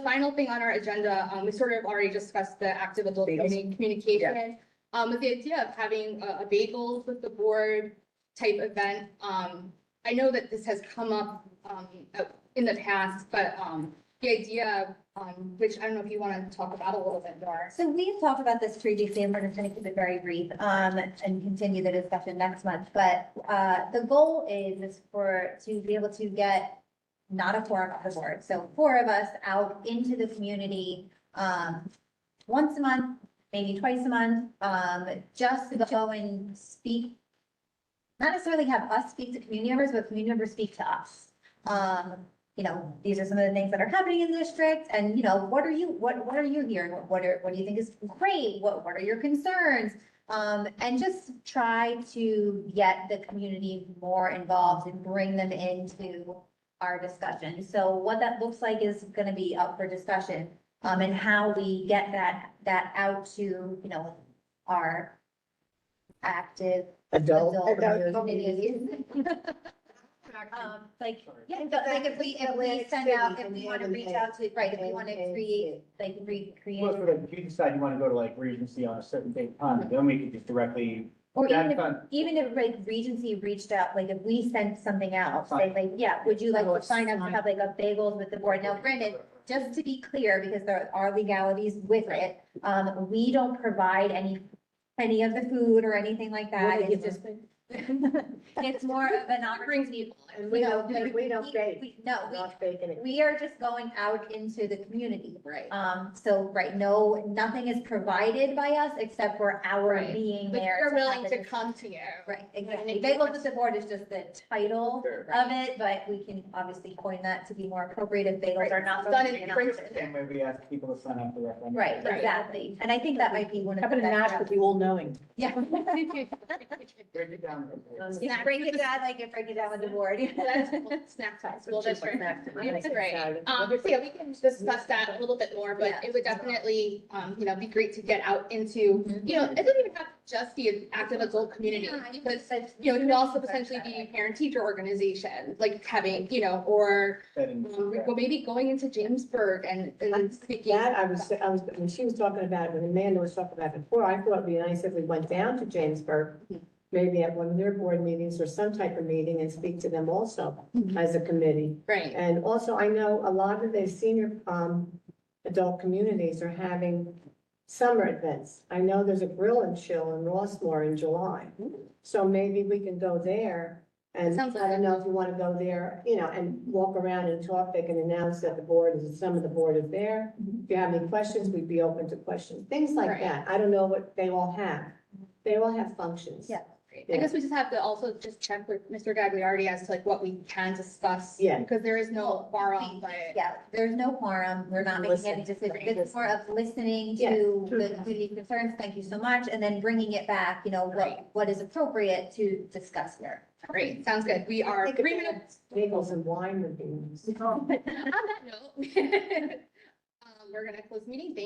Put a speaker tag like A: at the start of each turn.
A: final thing on our agenda, we sort of already discussed the active adult communication. With the idea of having a bagels with the board type event. I know that this has come up in the past, but the idea, which I don't know if you want to talk about a little bit more.
B: So we've talked about this previously, and we're just going to keep it very brief, and continue the discussion next month. But, the goal is to be able to get not a quorum of the board. So 4 of us out into the community, once a month, maybe twice a month, just to go and speak. Not necessarily have us speak to community members, but community members speak to us. You know, these are some of the things that are happening in the district, and, you know, what are you hearing? What do you think is great? What are your concerns? And just try to get the community more involved and bring them into our discussion. So what that looks like is gonna be up for discussion, and how we get that out to, you know, our active adult communities. Like, yeah, like if we send out, if we want to reach out to, right, if we want to create, like, recreate.
C: Well, if you decide you want to go to like Regency on a certain date and time, then we could just directly.
B: Or
C: that's
B: even
C: fun.
B: even if like Regency reached out, like if we sent something out, say like, yeah, would you like to sign up to have like a bagels with the board? Now, granted, just to be clear, because there are legalities with it, we don't provide any of the food or anything like that. It's just, it's more of an opportunity.
D: And we don't bake,
B: No,
D: not baking it.
B: we are just going out into the community.
A: Right.
B: So, right, no, nothing is provided by us except for our
A: Right.
B: being
A: But
B: there.
A: you're willing
B: have
A: to
B: the-
A: come to you.
B: Right, exactly.
A: And
B: Bagels with the board is just the title
A: Right.
B: of it, but we can obviously coin that to be more appropriate if bagels are not.
A: Done
B: going to
A: in
B: be
A: print.
B: announced.
C: Same way we ask people to sign up for referendum.
B: Right,
A: Right.
B: exactly. And I think that might be one of
D: How
B: the
D: about a
B: best.
D: match with the all-knowing?
B: Yeah.
C: Break it down.
B: You break it down, like you break it down with the board.
A: Snack time, school district.
D: That's
A: It's great. So yeah, we can discuss that a little bit more, but
B: Yeah.
A: it would definitely, you know, be great to get out into, you know, it doesn't even have to just be an active adult community, because, you know, it could also potentially be a parent-teacher organization, like having, you know, or, well, maybe going into Jamesburg and speaking.
D: That I was, when she was talking about it, when Amanda was talking about it before, I thought it'd be nice if we went down to Jamesburg, maybe at one of their board meetings or some type of meeting, and speak to them also as a committee.
A: Right,
D: And also, I know a lot of the senior, adult communities are having summer events. I know there's a grill and chill in Rossmore in July. So maybe we can go there, and
A: Sounds
D: I don't know if you want to go there, you know, and walk around and talk. They can announce that the board is, some of the board is there. If you have any questions, we'd be open to questions, things like
A: Right.
D: that. I don't know what they all have. They all have functions.
B: Yeah.
A: I guess we just have to also just check with Mr. Gagliardi as to like what we can discuss.
D: Yeah.
A: Because there is no quorum, but.
B: Yeah, there's no quorum. We're not making any decisions. It's more of listening to the community concerns. Thank you so much. And then bringing it back, you know,
A: Right.
B: what is appropriate to discuss here.
A: Great, sounds good. We are 3 minutes.
D: Bagels and wine would be nice.
A: On that note, we're gonna close the meeting. Thank